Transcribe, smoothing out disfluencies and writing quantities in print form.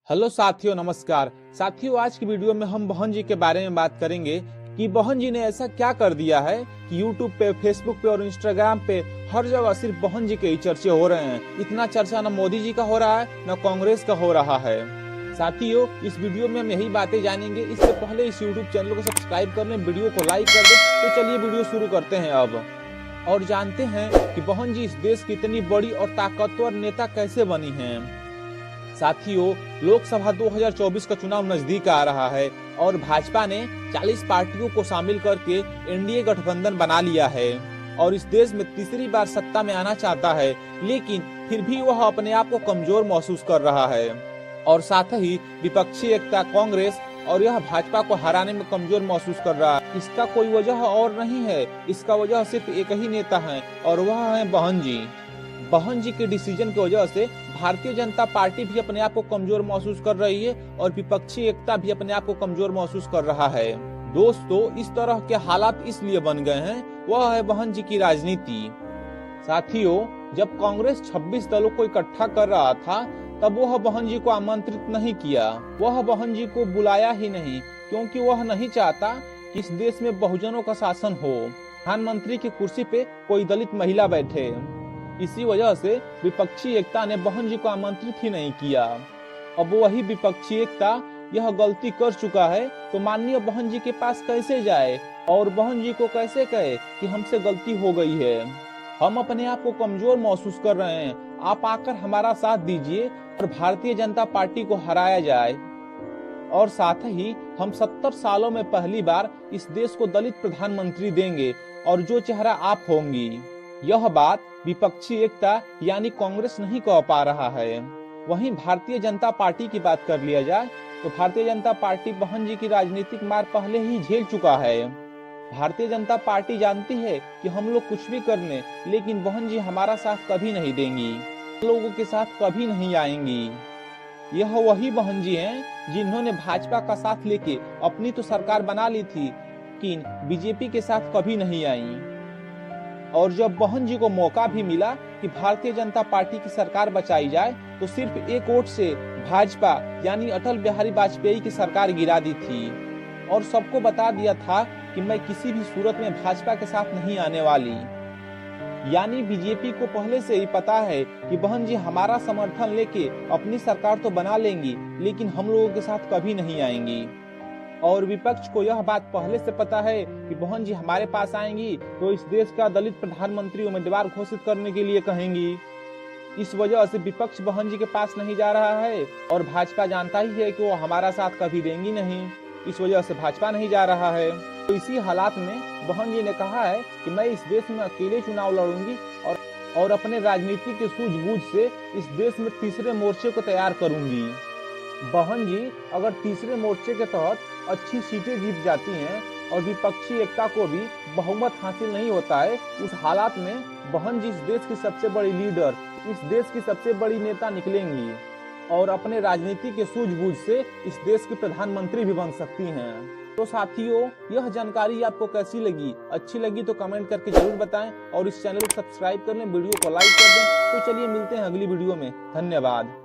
Hello साथियों, नमस्कार साथियों। आज की वीडियो में हम बहन जी के बारे में बात करेंगे कि बहन जी ने ऐसा क्या कर दिया है कि यूट्यूब पे, फेसबुक पे और इंस्टाग्राम पे हर जगह सिर्फ बहन जी के ही चर्चे हो रहे हैं। इतना चर्चा न मोदी जी का हो रहा है न कांग्रेस का हो रहा है। साथियों, इस वीडियो में हम यही बातें जानेंगे। इससे पहले इस यूट्यूब चैनल को सब्सक्राइब कर लें, वीडियो को लाइक कर दें। तो चलिए वीडियो शुरू करते हैं अब और जानते हैं कि बहन जी इस देश की इतनी बड़ी और ताकतवर नेता कैसे बनी हैं। साथियों, लोकसभा 2024 का चुनाव नजदीक आ रहा है और भाजपा ने 40 पार्टियों को शामिल करके एनडीए गठबंधन बना लिया है और इस देश में तीसरी बार सत्ता में आना चाहता है, लेकिन फिर भी वह अपने आप को कमजोर महसूस कर रहा है और साथ ही विपक्षी एकता कांग्रेस और यह भाजपा को हराने में कमजोर महसूस कर रहा है। इसका कोई वजह और नहीं है, इसका वजह सिर्फ एक ही नेता है और वह है बहन जी। बहन जी के डिसीजन की वजह से भारतीय जनता पार्टी भी अपने आप को कमजोर महसूस कर रही है और विपक्षी एकता भी अपने आप को कमजोर महसूस कर रहा है। दोस्तों, इस तरह के हालात इसलिए बन गए हैं, वह है बहन जी की राजनीति। साथियों, जब कांग्रेस 26 दलों को इकट्ठा कर रहा था तब वह बहन जी को आमंत्रित नहीं किया, वह बहन जी को बुलाया ही नहीं, क्योंकि वह नहीं चाहता कि इस देश में बहुजनों का शासन हो, प्रधानमंत्री की कुर्सी पे कोई दलित महिला बैठे। इसी वजह से विपक्षी एकता ने बहन जी को आमंत्रित ही नहीं किया। अब वही विपक्षी एकता यह गलती कर चुका है तो माननीय बहन जी के पास कैसे जाए और बहन जी को कैसे कहे कि हमसे गलती हो गई है, हम अपने आप को कमजोर महसूस कर रहे हैं, आप आकर हमारा साथ दीजिए और भारतीय जनता पार्टी को हराया जाए। और साथ ही हम 70 सालों में पहली बार इस देश को दलित प्रधानमंत्री देंगे और जो चेहरा आप होंगी। यह बात विपक्षी एकता यानी कांग्रेस नहीं कह पा रहा है। वहीं भारतीय जनता पार्टी की बात कर लिया जाए तो भारतीय जनता पार्टी बहन जी की राजनीतिक मार पहले ही झेल चुका है। भारतीय जनता पार्टी जानती है कि हम लोग कुछ भी कर लें, लेकिन बहन जी हमारा साथ कभी नहीं देंगी, लोगों के साथ कभी नहीं आएंगी। यह वही बहन जी हैं जिन्होंने भाजपा का साथ लेके अपनी तो सरकार बना ली थी, लेकिन बीजेपी के साथ कभी नहीं आई। और जब बहन जी को मौका भी मिला कि भारतीय जनता पार्टी की सरकार बचाई जाए तो सिर्फ एक वोट से भाजपा यानी अटल बिहारी वाजपेयी की सरकार गिरा दी थी और सबको बता दिया था कि मैं किसी भी सूरत में भाजपा के साथ नहीं आने वाली। यानी बीजेपी को पहले से ही पता है कि बहन जी हमारा समर्थन लेके अपनी सरकार तो बना लेंगी, लेकिन हम लोगों के साथ कभी नहीं आएंगी। और विपक्ष को यह बात पहले से पता है कि बहन जी हमारे पास आएंगी तो इस देश का दलित प्रधानमंत्री उम्मीदवार घोषित करने के लिए कहेंगी। इस वजह से विपक्ष बहन जी के पास नहीं जा रहा है और भाजपा जानता ही है कि वो हमारा साथ कभी देंगी नहीं, इस वजह से भाजपा नहीं जा रहा है। तो इसी हालात में बहन जी ने कहा है कि मैं इस देश में अकेले चुनाव लड़ूंगी और अपने राजनीति के सूझबूझ से इस देश में तीसरे मोर्चे को तैयार करूंगी। बहन जी अगर तीसरे मोर्चे के तहत अच्छी सीटें जीत जाती हैं और विपक्षी एकता को भी बहुमत हासिल नहीं होता है, उस हालात में बहन जी इस देश की सबसे बड़ी लीडर, इस देश की सबसे बड़ी नेता निकलेंगी और अपने राजनीति के सूझबूझ से इस देश की प्रधानमंत्री भी बन सकती हैं। तो साथियों, यह जानकारी आपको कैसी लगी? अच्छी लगी तो कमेंट करके जरूर बताएं और इस चैनल को सब्सक्राइब कर लें, वीडियो को लाइक कर दें। तो चलिए मिलते हैं अगली वीडियो में। धन्यवाद।